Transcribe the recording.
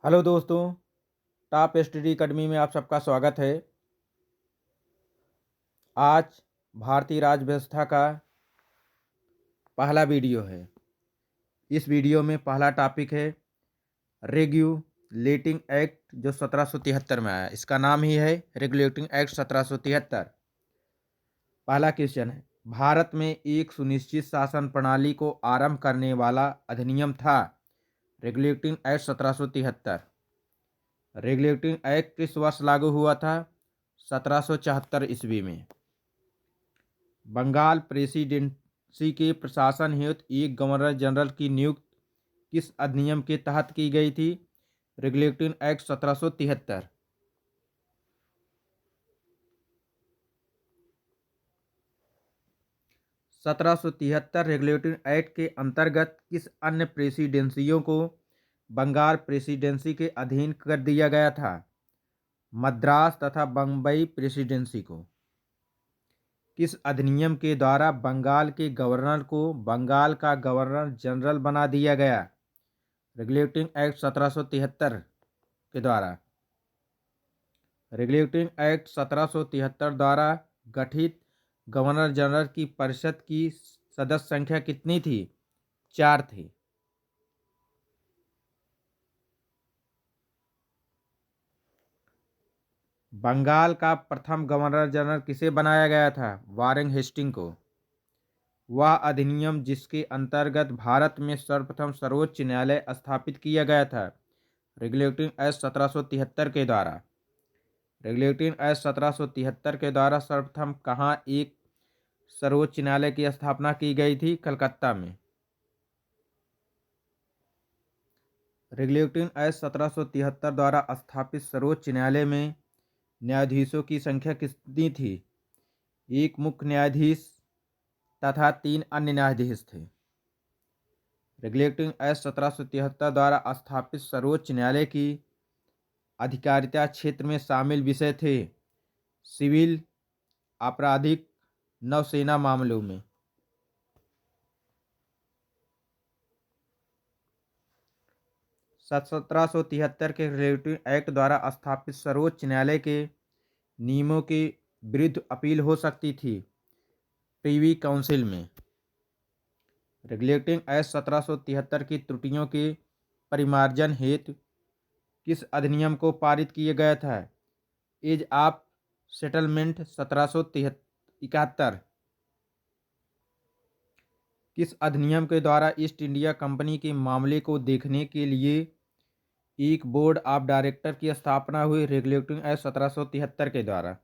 Hello दोस्तों, top study academy में आप सबका स्वागत है। आज भारतीय राज्य व्यवस्था का पहला वीडियो है। इस वीडियो में पहला टॉपिक है रेगुलेटिंग एक्ट जो 1773 में आया। इसका नाम ही है रेगुलेटिंग एक्ट 1773। पहला क्वेश्चन है, भारत में एक सुनिश्चित शासन प्रणाली को आरंभ करने वाला अधिनियम था रेगुलेटिंग एक्ट 1773। रेगुलेटिंग एक्ट किस वर्ष लागू हुआ था? 1774 ईस्वी में। बंगाल प्रेसिडेंसी के प्रशासन हेतु एक गवर्नर जनरल की नियुक्ति किस अधिनियम के तहत की गई थी? Regulating act 1773। 1773 रेगुलेटिंग एक्ट के अंतर्गत किस अन्य प्रेसिडेंसियों को बंगाल प्रेसिडेंसी के अधीन कर दिया गया था? मद्रास तथा बम्बई प्रेसिडेंसी को। किस अधिनियम के द्वारा बंगाल के गवर्नर को बंगाल का गवर्नर जनरल बना दिया गया? रेगुलेटिंग एक्ट 1773 के द्वारा। रेगुलेटिंग एक्ट 1773 द्वारा गठित गवर्नर जनरल की परिषद की सदस्य संख्या कितनी थी? 4 थी। बंगाल का प्रथम गवर्नर जनरल किसे बनाया गया था? वारेन हेस्टिंग को। वह अधिनियम जिसके अंतर्गत भारत में सर्वप्रथम सर्वोच्च न्यायालय स्थापित किया गया था रेगुलेटिंग एक्ट 1773 के द्वारा। रेगुलेटिंग एक्ट 1773 के द्वारा सर्वप्रथम कहाँ एक सर्वोच्च न्यायालय की स्थापना की गई थी? कलकत्ता में। रेगुलेटिंग एक्ट 1773 द्वारा स्थापित सर्वोच्च न्यायालय में न्यायाधीशों की संख्या कितनी थी? एक मुख्य न्यायाधीश तथा 3 अन्य न्यायाधीश थे। रेगुलेटिंग एक्ट 1773 द्वारा स्थापित सर्वोच्च न्यायालय की अधिकारिता क्षेत्र में शामिल विषय थे सिविल, आपराधिक, नौसेना मामलों में। सन 1773 के रेगुलेटिंग एक्ट द्वारा स्थापित सर्वोच्च न्यायालय के नियमों के विरुद्ध अपील हो सकती थी प्रीवी काउंसिल में। रेगुलेटिंग एक्ट 1773 की त्रुटियों के परिमार्जन हेतु किस अधिनियम को पारित किया गया था? Age of settlement 1771। किस अधिनियम के द्वारा ईस्ट इंडिया कंपनी के मामले को देखने के लिए एक बोर्ड ऑफ डायरेक्टर की स्थापना हुई? रेगुलेटिंग एक्ट 1773 के द्वारा।